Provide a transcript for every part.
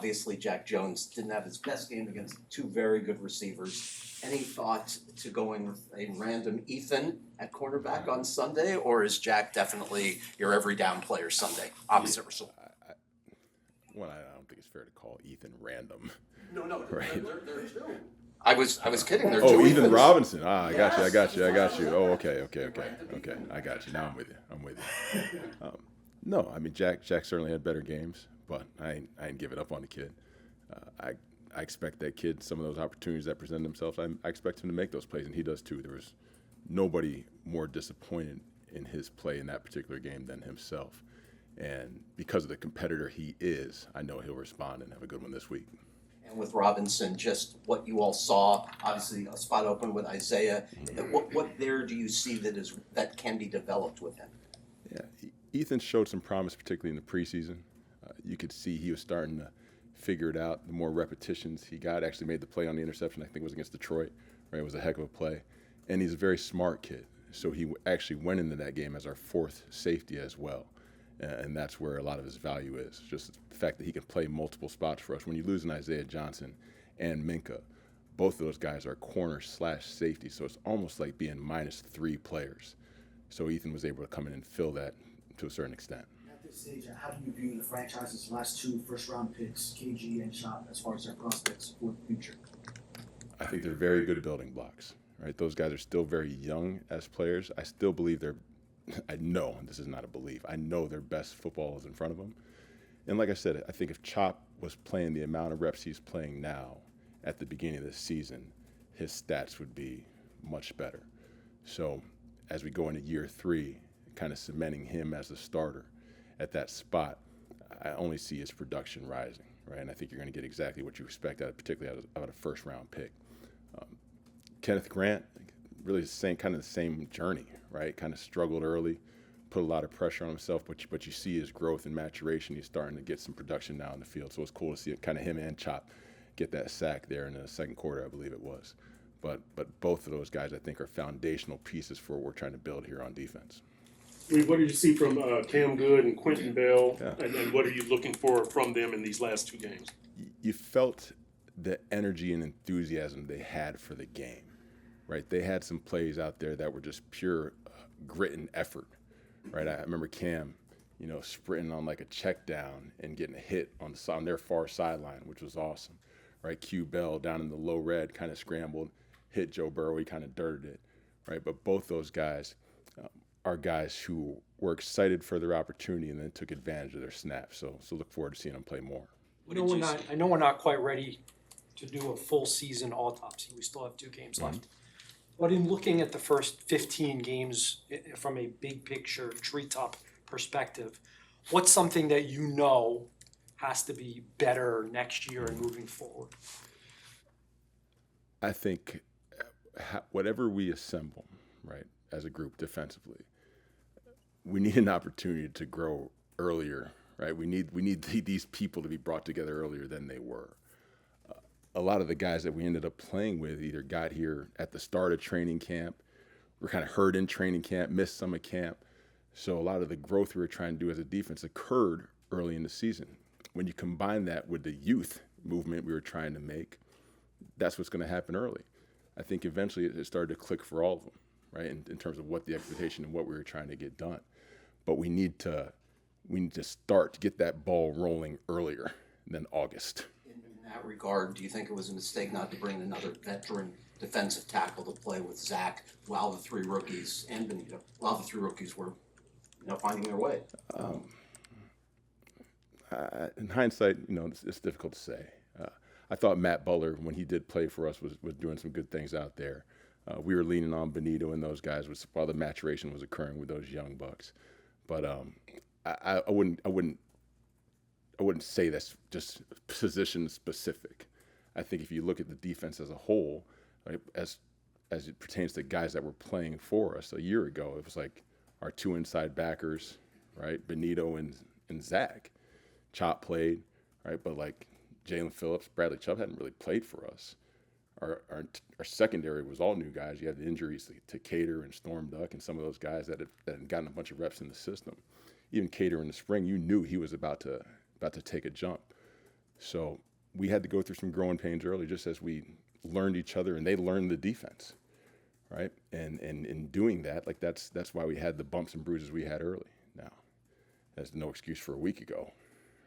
obviously Jack Jones didn't have his best game against two very good receivers. Any thought to going with a random Ethan at cornerback on Sunday, or is Jack definitely your every down player Sunday? Opposite result. Well, I don't think it's fair to call Ethan random. No, right? They're two. I was kidding. They're two Ethan Robinson. I got you. Oh, okay. I got you. Now I'm with you. No, I mean Jack certainly had better games, but I ain't give it up on the kid. I expect that kid, some of those opportunities that present themselves, I expect him to make those plays, and he does too. There was nobody more disappointed in his play in that particular game than himself. And because of the competitor he is, I know he'll respond and have a good one this week. And with Robinson, just what you all saw, obviously a spot open with Isaiah. What there do you see that can be developed with him? Yeah, Ethan showed some promise, particularly in the preseason. You could see he was starting to figure it out. The more repetitions he got, actually made the play on the interception, I think it was against Detroit. Right, it was a heck of a play. And he's a very smart kid. So he actually went into that game as our fourth safety as well. And that's where a lot of his value is, just the fact that he can play multiple spots for us. When you lose an Isaiah Johnson and Minka, both of those guys are corner/safety, so it's almost like being -3 players. So Ethan was able to come in and fill that to a certain extent. At this stage, how do you view the franchise's last two first-round picks, KG and Chop, as far as their prospects for the future? I think they're very good building blocks, right? Those guys are still very young as players. I still believe I know, and this is not a belief, I know their best football is in front of them. And like I said, I think if Chop was playing the amount of reps he's playing now at the beginning of the season, his stats would be much better. So as we go into year 3, kind of cementing him as the starter at that spot, I only see his production rising, right? And I think you're going to get exactly what you expect, particularly out of a first-round pick. Kenneth Grant, really kind of the same journey, right? Kind of struggled early, put a lot of pressure on himself, but you see his growth and maturation. He's starting to get some production now in the field. So it's cool to see kind of him and Chop get that sack there in the second quarter, I believe it was. But both of those guys, I think, are foundational pieces for what we're trying to build here on defense. What did you see from Cam Good and Quentin Bell, and what are you looking for from them in these last two games? You felt the energy and enthusiasm they had for the game. Right, they had some plays out there that were just pure grit and effort. Right, I remember Cam, sprinting on like a check down and getting a hit on their far sideline, which was awesome. Right, Q Bell down in the low red kind of scrambled, hit Joe Burrow, he kind of dirted it. Right, but both those guys are guys who were excited for their opportunity and then took advantage of their snaps. So look forward to seeing them play more. I know we're not quite ready to do a full season autopsy. We still have 2 games left. But in looking at the first 15 games from a big picture, treetop perspective, what's something that has to be better next year and moving forward? I think whatever we assemble, right, as a group defensively, we need an opportunity to grow earlier, right? We need these people to be brought together earlier than they were. A lot of the guys that we ended up playing with either got here at the start of training camp, were kind of hurt in training camp, missed some of camp. So a lot of the growth we were trying to do as a defense occurred early in the season. When you combine that with the youth movement we were trying to make, that's what's going to happen early. I think eventually it started to click for all of them, right, in terms of what the expectation and what we were trying to get done. But we need to start to get that ball rolling earlier than August. In that regard, do you think it was a mistake not to bring another veteran defensive tackle to play with Zach while the 3 rookies and Benito, while the 3 rookies were finding their way? In hindsight, it's difficult to say. I thought Matt Butler, when he did play for us, was doing some good things out there. We were leaning on Benito and those guys while the maturation was occurring with those young bucks. But I wouldn't say that's just position specific. I think if you look at the defense as a whole, right, as it pertains to guys that were playing for us a year ago, it was like our 2 inside backers, right, Benito and Zach. Chop played, right, but like Jalen Phillips, Bradley Chubb hadn't really played for us. Our secondary was all new guys. You had the injuries to Cater and Storm Duck and some of those guys that had gotten a bunch of reps in the system. Even Cater in the spring, you knew he was about to take a jump. So we had to go through some growing pains early, just as we learned each other and they learned the defense, right? And in doing that, like that's why we had the bumps and bruises we had early. Now, that's no excuse for a week ago,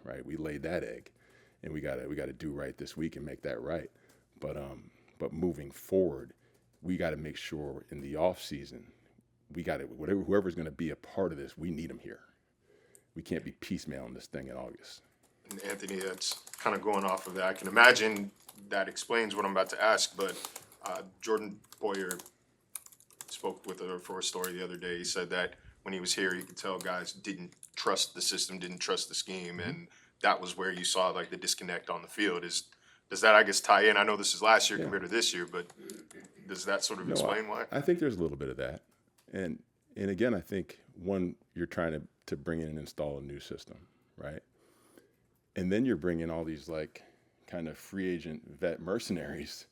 right? We laid that egg, and we gotta do right this week and make that right. But moving forward, we got to make sure in the off season, we got to whoever's going to be a part of this, we need them here. We can't be piecemealing this thing in August. And Anthony, that's kind of going off of that. I can imagine that explains what I'm about to ask, but Jordan Boyer spoke with her for a story the other day. He said that when he was here, you could tell guys didn't trust the system, didn't trust the scheme, and that was where you saw like the disconnect on the field. Does that, I guess, tie in? I know this is last year compared to this year, but does that sort of explain why? I think there's a little bit of that. And again, I think one, you're trying to bring in and install a new system, right? And then you're bringing all these like kind of free agent vet mercenaries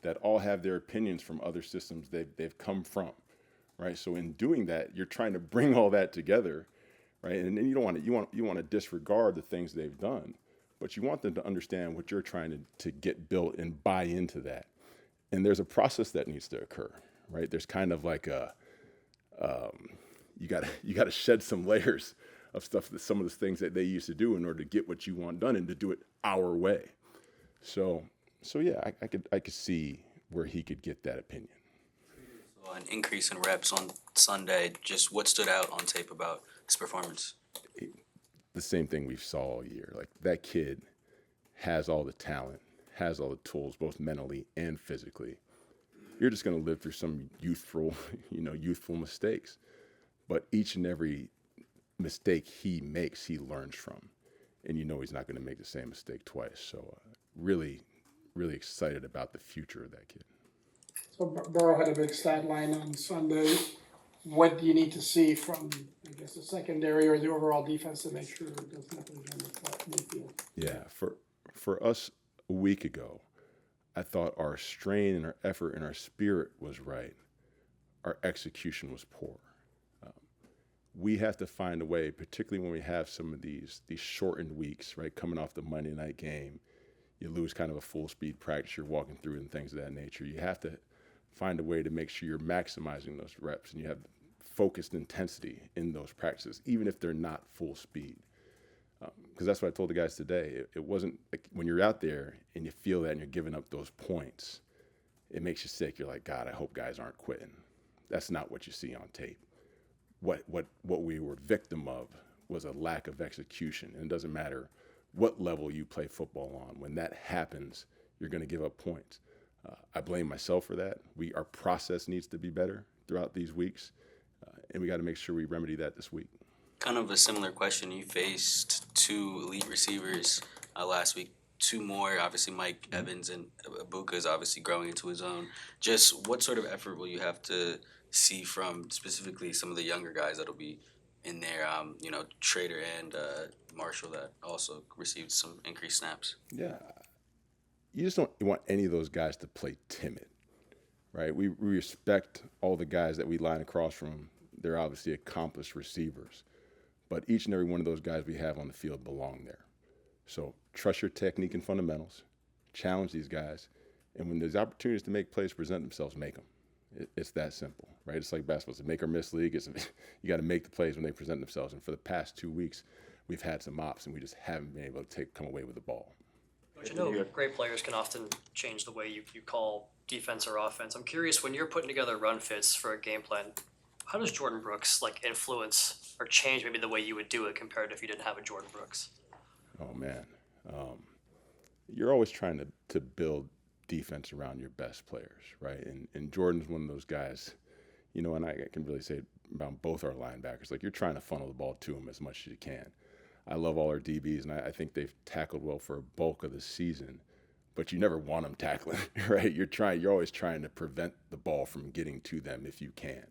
that all have their opinions from other systems they've come from, right? So in doing that, you're trying to bring all that together, right? And then you don't want to disregard the things they've done, but you want them to understand what you're trying to get built and buy into that. And there's a process that needs to occur, right? There's kind of like you got to shed some layers of stuff, that some of the things that they used to do in order to get what you want done and to do it our way. So yeah, I could see where he could get that opinion. So an increase in reps on Sunday. Just what stood out on tape about his performance? The same thing we saw all year. Like that kid has all the talent, has all the tools, both mentally and physically. You're just going to live through some youthful mistakes. But each and every mistake he makes, he learns from. And he's not going to make the same mistake twice. So really, really excited about the future of that kid. So Burrow had a big stat line on Sunday. What do you need to see from, I guess, the secondary or the overall defense to make sure it doesn't happen on the midfield? Yeah, for us a week ago, I thought our strain and our effort and our spirit was right. Our execution was poor. We have to find a way, particularly when we have some of these shortened weeks, right? Coming off the Monday night game, you lose kind of a full speed practice you're walking through and things of that nature. You have to find a way to make sure you're maximizing those reps and you have focused intensity in those practices, even if they're not full speed. Because that's what I told the guys today. It wasn't like when you're out there and you feel that and you're giving up those points, it makes you sick. You're like, God, I hope guys aren't quitting. That's not what you see on tape. What we were victim of was a lack of execution. And it doesn't matter what level you play football on. When that happens, you're going to give up points. I blame myself for that. Our process needs to be better throughout these weeks, and we got to make sure we remedy that this week. Kind of a similar question. You faced two elite receivers last week. Two more, obviously Mike Evans and Ibuka is obviously growing into his own. Just what sort of effort will you have to see from specifically some of the younger guys that'll be in there, Trader and Marshall that also received some increased snaps? Yeah. You just don't want any of those guys to play timid, right? We respect all the guys that we line across from. They're obviously accomplished receivers. But each and every one of those guys we have on the field belong there. So trust your technique and fundamentals, challenge these guys, and when there's opportunities to make plays present themselves, make them. It's that simple, right? It's like basketball. It's a make or miss league. You got to make the plays when they present themselves. And for the past 2 weeks, we've had some ops, and we just haven't been able to come away with the ball. But great players can often change the way you call defense or offense. I'm curious, when you're putting together run fits for a game plan, how does Jordan Brooks influence or change maybe the way you would do it compared to if you didn't have a Jordan Brooks? Oh, man. You're always trying to build defense around your best players, right? And Jordan's one of those guys, and I can really say about both our linebackers, like you're trying to funnel the ball to them as much as you can. I love all our DBs, and I think they've tackled well for a bulk of the season, but you never want them tackling, right? You're always trying to prevent the ball from getting to them if you can.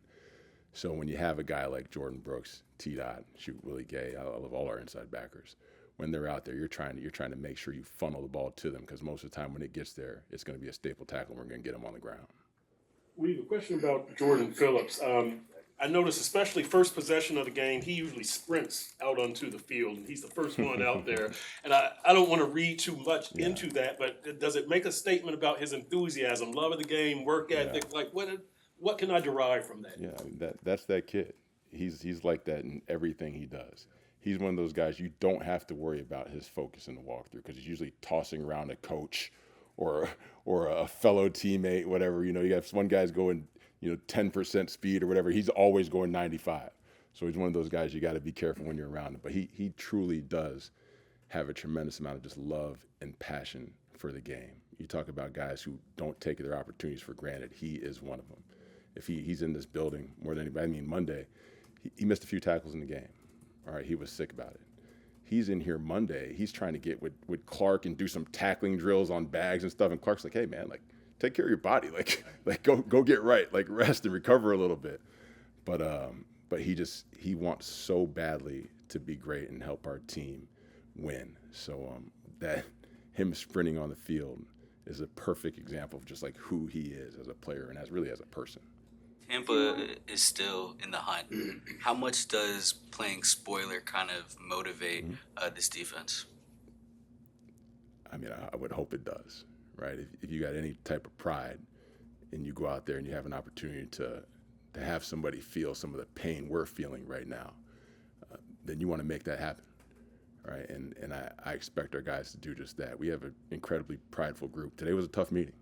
So when you have a guy like Jordan Brooks, T-Dot, Willie Gay, I love all our inside backers. When they're out there, you're trying to make sure you funnel the ball to them, because most of the time when it gets there, it's going to be a staple tackle and we're going to get them on the ground. We have a question about Jordan Phillips. I noticed especially first possession of the game, he usually sprints out onto the field, and he's the first one out there. And I don't want to read too much into that, but does it make a statement about his enthusiasm, love of the game, work ethic? Like, what can I derive from that? Yeah, I mean, that's that kid. He's like that in everything he does. He's one of those guys you don't have to worry about his focus in the walkthrough because he's usually tossing around a coach or a fellow teammate, whatever. You know, you have one guy's going 10% speed or whatever. He's always going 95. So he's one of those guys you got to be careful when you're around him. But he truly does have a tremendous amount of just love and passion for the game. You talk about guys who don't take their opportunities for granted. He is one of them. If he's in this building more than anybody, I mean, Monday, he missed a few tackles in the game. All right, he was sick about it. He's in here Monday. He's trying to get with Clark and do some tackling drills on bags and stuff. And Clark's like, hey, man, like, take care of your body. Like go get right. Like, rest and recover a little bit. But he wants so badly to be great and help our team win. So that him sprinting on the field is a perfect example of just like who he is as a player and as a person. Tampa is still in the hunt. How much does playing spoiler kind of motivate this defense? I mean, I would hope it does, right? If you got any type of pride and you go out there and you have an opportunity to have somebody feel some of the pain we're feeling right now, then you want to make that happen, right? And I expect our guys to do just that. We have an incredibly prideful group. Today was a tough meeting,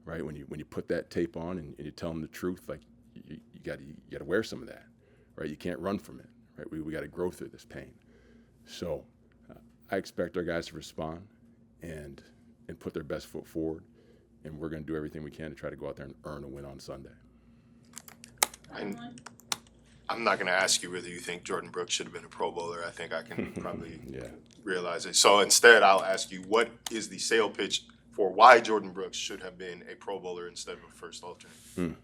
right? When you put that tape on and you tell them the truth, like you got to wear some of that, right? You can't run from it, right? We got to grow through this pain. So I expect our guys to respond and put their best foot forward, and we're going to do everything we can to try to go out there and earn a win on Sunday. I'm not going to ask you whether you think Jordan Brooks should have been a Pro Bowler. I think I can probably realize it. So instead, I'll ask you, what is the sale pitch for why Jordan Brooks should have been a Pro Bowler instead of a first alternate?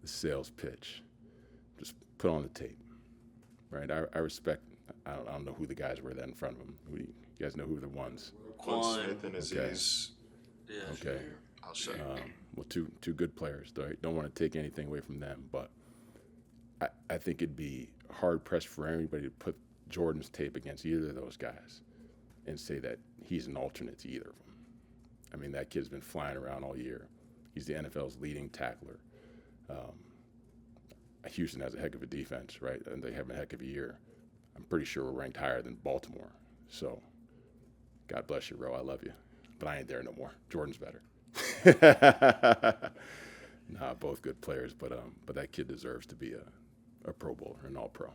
The sales pitch. Just put on the tape, right? I respect, I don't know who the guys were that in front of him. You guys know who the ones? Quan Smith and Aziz. Yeah. Okay. I'll show you. Well, two good players. Right? Don't want to take anything away from them, but I think it'd be hard-pressed for anybody to put Jordan's tape against either of those guys and say that he's an alternate to either of them. I mean, that kid's been flying around all year. He's the NFL's leading tackler. Houston has a heck of a defense, right? And they have a heck of a year. I'm pretty sure we're ranked higher than Baltimore. So, God bless you, Ro. I love you. But I ain't there no more. Jordan's better. Nah, both good players, but that kid deserves to be a Pro Bowler, an All-Pro.